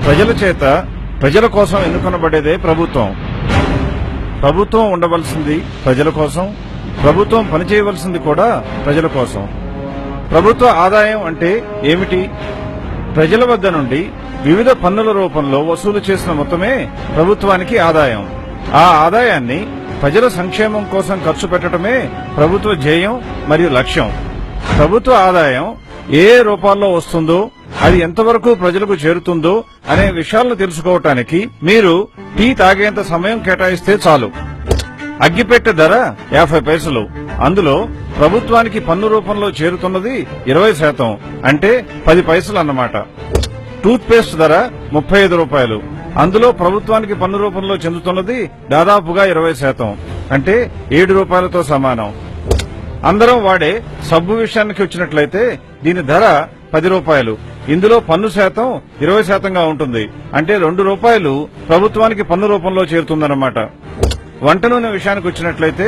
ప్రజల చేత ప్రజల కోసం ఎన్నుకొనబడేదే ప్రభుత్వం. ప్రభుత్వం ఉండవలసింది ప్రజల కోసం, ప్రభుత్వం పనిచేయవలసింది కూడా ప్రజల కోసం. ప్రభుత్వ ఆదాయం అంటే ఏమిటి? ప్రజల వద్ద నుండి వివిధ పన్నుల రూపంలో వసూలు చేసిన మొత్తమే ప్రభుత్వానికి ఆదాయం. ఆ ఆదాయాన్ని ప్రజల సంక్షేమం కోసం ఖర్చు పెట్టడమే ప్రభుత్వ ధ్యేయం మరియు లక్ష్యం. ప్రభుత్వ ఆదాయం ఏ రూపాల్లో వస్తుందో, అది ఎంతవరకు ప్రజలకు చేరుతుందో అనే విషయాలను తెలుసుకోవటానికి మీరు టీ తాగేంత సమయం కేటాయిస్తే చాలు. అగ్గిపెట్టె ధర 50 పైసలు. అందులో ప్రభుత్వానికి పన్ను రూపంలో చేరుతున్నది 20%, అంటే 10 పైసలు అన్నమాట. టూత్ పేస్ట్ ధర 35 రూపాయలు. అందులో ప్రభుత్వానికి పన్ను రూపంలో చెందుతున్నది దాదాపుగా 20%, అంటే 7 రూపాయలతో సమానం. అందరం వాడే సబ్బు విషయానికి వచ్చినట్లయితే దీని ధర 10 రూపాయలు. ఇందులో పన్ను శాతం 20%గా ఉంటుంది, అంటే 2 రూపాయలు ప్రభుత్వానికి పన్ను రూపంలో చేరుతుందన్నమాట. వంట నూనె విషయానికి వచ్చినట్లయితే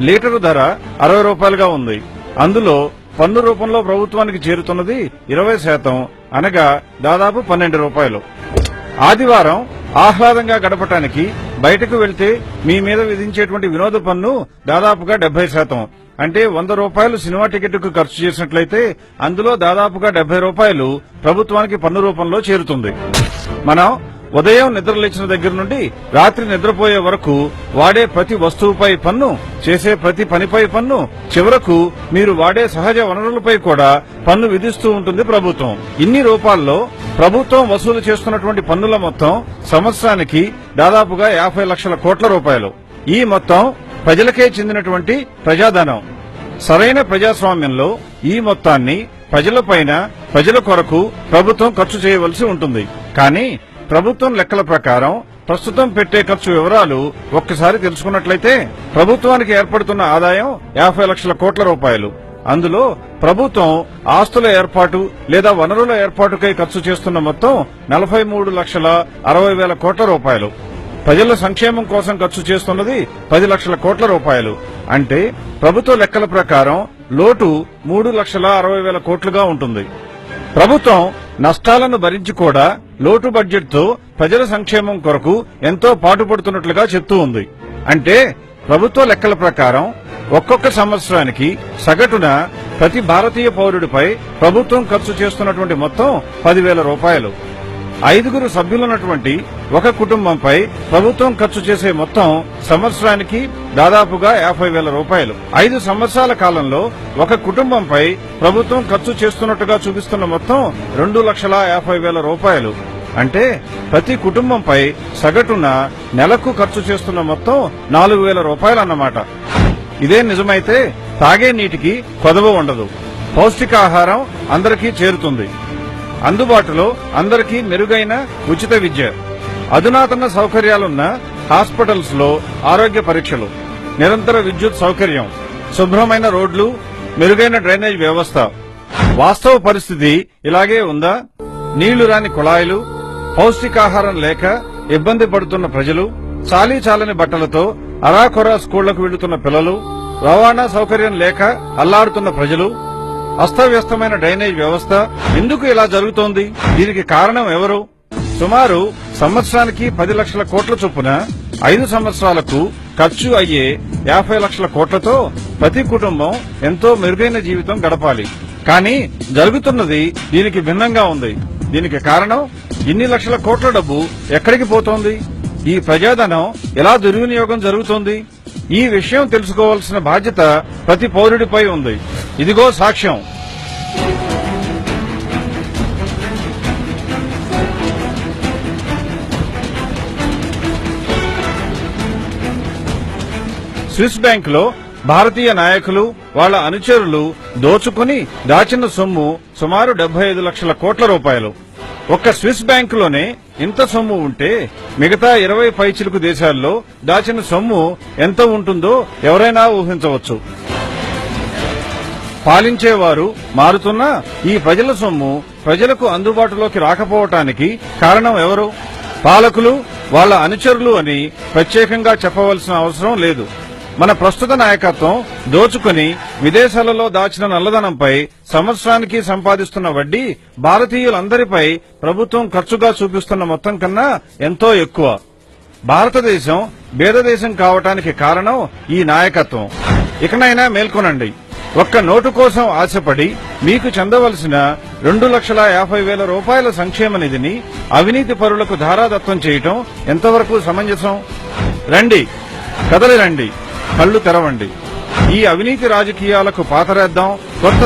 లీటరు ధర 60 రూపాయలుగా ఉంది. అందులో పన్ను రూపంలో ప్రభుత్వానికి చేరుతున్నది 20%, అనగా దాదాపు 12 రూపాయలు. ఆదివారం ఆహ్లాదంగా గడపటానికి బయటకు వెళ్తే మీ మీద విధించేటువంటి వినోద పన్ను దాదాపుగా 70%, అంటే 100 రూపాయలు సినిమా టికెట్కు ఖర్చు చేసినట్లయితే అందులో దాదాపుగా 70 రూపాయలు ప్రభుత్వానికి పన్ను రూపంలో చేరుతుంది. మనం ఉదయం నిద్రలేచిన దగ్గర నుండి రాత్రి నిద్రపోయే వరకు వాడే ప్రతి వస్తువుపై పన్ను, చేసే ప్రతి పనిపై పన్ను, చివరకు మీరు వాడే సహజ వనరులపై కూడా పన్ను విధిస్తూ ఉంటుంది ప్రభుత్వం. ఇన్ని రూపాల్లో ప్రభుత్వం వసూలు చేస్తున్నటువంటి పన్నుల మొత్తం సంవత్సరానికి దాదాపుగా 50 లక్షల కోట్ల రూపాయలు. ఈ మొత్తం ప్రజలకే చెందినటువంటి ప్రజాధనం. సరైన ప్రజాస్వామ్యంలో ఈ మొత్తాన్ని ప్రజలపైన, ప్రజల కొరకు ప్రభుత్వం ఖర్చు చేయవలసి ఉంటుంది. కానీ ప్రభుత్వం లెక్కల ప్రకారం ప్రస్తుతం పెట్టే ఖర్చు వివరాలు ఒక్కసారి తెలుసుకున్నట్లయితే ప్రభుత్వానికి ఏర్పడుతున్న ఆదాయం 50 లక్షల కోట్ల రూపాయలు. అందులో ప్రభుత్వం ఆస్తుల ఏర్పాటు లేదా వనరుల ఏర్పాటుకై ఖర్చు చేస్తున్న మొత్తం 43,60,000 కోట్ల రూపాయలు. ప్రజల సంక్షేమం కోసం ఖర్చు చేస్తున్నది 10 లక్షల కోట్ల రూపాయలు. అంటే ప్రభుత్వ లెక్కల ప్రకారం లోటు 3,60,000 కోట్లుగా ఉంటుంది. ప్రభుత్వం నష్టాలను భరించి కూడా లోటు బడ్జెట్ తో ప్రజల సంక్షేమం కొరకు ఎంతో పాటుపడుతున్నట్లుగా చెప్తూ ఉంది. అంటే ప్రభుత్వ లెక్కల ప్రకారం ఒక్కొక్క సంవత్సరానికి సగటున ప్రతి భారతీయ పౌరుడిపై ప్రభుత్వం ఖర్చు చేస్తున్నటువంటి మొత్తం 10,000 రూపాయలు. 5 సభ్యులున్నటువంటి ఒక కుటుంబంపై ప్రభుత్వం ఖర్చు చేసే మొత్తం సంవత్సరానికి దాదాపుగా 50,000 రూపాయలు. 5 సంవత్సరాల కాలంలో ఒక కుటుంబంపై ప్రభుత్వం ఖర్చు చేస్తున్నట్టుగా చూపిస్తున్న మొత్తం 2,50,000 రూపాయలు. అంటే ప్రతి కుటుంబంపై సగటున నెలకు ఖర్చు చేస్తున్న మొత్తం 4,000 రూపాయలు అన్నమాట. ఇదే నిజమైతే తాగే నీటికి కొదవ ఉండదు. పౌష్టికాహారం అందరికీ చేరుతుంది. అందుబాటులో అందరికీ మెరుగైన ఉచిత విద్య, అధునాతన సౌకర్యాలున్న హాస్పిటల్స్ లో ఆరోగ్య పరీక్షలు, నిరంతర విద్యుత్ సౌకర్యం, శుభ్రమైన రోడ్లు, మెరుగైన డ్రైనేజ్ వ్యవస్థ. వాస్తవ పరిస్థితి ఇలాగే ఉందా? నీళ్లు రాని కుళాయిలు, పౌష్టికాహారం లేక ఇబ్బంది పడుతున్న ప్రజలు, చాలీ చాలని బట్టలతో అరాకొరా స్కూళ్లకు వెళ్తున్న పిల్లలు, రవాణా సౌకర్యం లేక అల్లాడుతున్న ప్రజలు, అస్తవ్యస్తమైన డ్రైనేజ్ వ్యవస్థ. ఎందుకు ఇలా జరుగుతోంది? దీనికి కారణం ఎవరు? సుమారు సంవత్సరానికి 10 లక్షల కోట్ల చొప్పున 5 సంవత్సరాలకు ఖర్చు అయ్యే 50 లక్షల కోట్లతో ప్రతి కుటుంబం ఎంతో మెరుగైన జీవితం గడపాలి. కానీ జరుగుతున్నది దీనికి భిన్నంగా ఉంది. దీనికి కారణం ఇన్ని లక్షల కోట్ల డబ్బు ఎక్కడికి పోతోంది? ఈ ప్రజాధనం ఎలా దుర్వినియోగం జరుగుతోంది? ఈ విషయం తెలుసుకోవాల్సిన బాధ్యత ప్రతి పౌరుడిపై ఉంది. ఇదిగో సాక్ష్యం. స్విస్ బ్యాంక్ లో భారతీయ నాయకులు, వాళ్ల అనుచరులు దోచుకుని దాచిన సొమ్ము సుమారు 75 లక్షల కోట్ల రూపాయలు. ఒక్క స్విస్ బ్యాంకులోనే ఇంత సొమ్ము ఉంటే మిగతా 20 పైచిలుకు దేశాల్లో దాచిన సొమ్ము ఎంత ఉంటుందో ఎవరైనా ఊహించవచ్చు. పాలించేవారు మారుతున్నా ఈ ప్రజల సొమ్ము ప్రజలకు అందుబాటులోకి రాకపోవటానికి కారణం ఎవరు? పాలకులు, వాళ్ల అనుచరులు అని ప్రత్యేకంగా చెప్పవలసిన అవసరం లేదు. మన ప్రస్తుత నాయకత్వం దోచుకుని విదేశాలలో దాచిన నల్లధనంపై సంవత్సరానికి సంపాదిస్తున్న వడ్డీ భారతీయులందరిపై ప్రభుత్వం ఖర్చుగా చూపిస్తున్న మొత్తం కన్నా ఎంతో ఎక్కువ. భారతదేశం బేదదేశం కావటానికి కారణం ఈ నాయకత్వం. ఇకనైనా మేల్కొనండి. ఒక్క నోటు కోసం ఆశపడి మీకు చెందవలసిన 2,50,000 రూపాయల సంక్షేమ నిధిని అవినీతి పరులకు ధారాదత్తం చేయటం ఎంతవరకు సమంజసం? రండి, కదలి రండి, కళ్లు తెరవండి. ఈ అవినీతి రాజకీయాలకు పాతరేద్దాం. కొత్త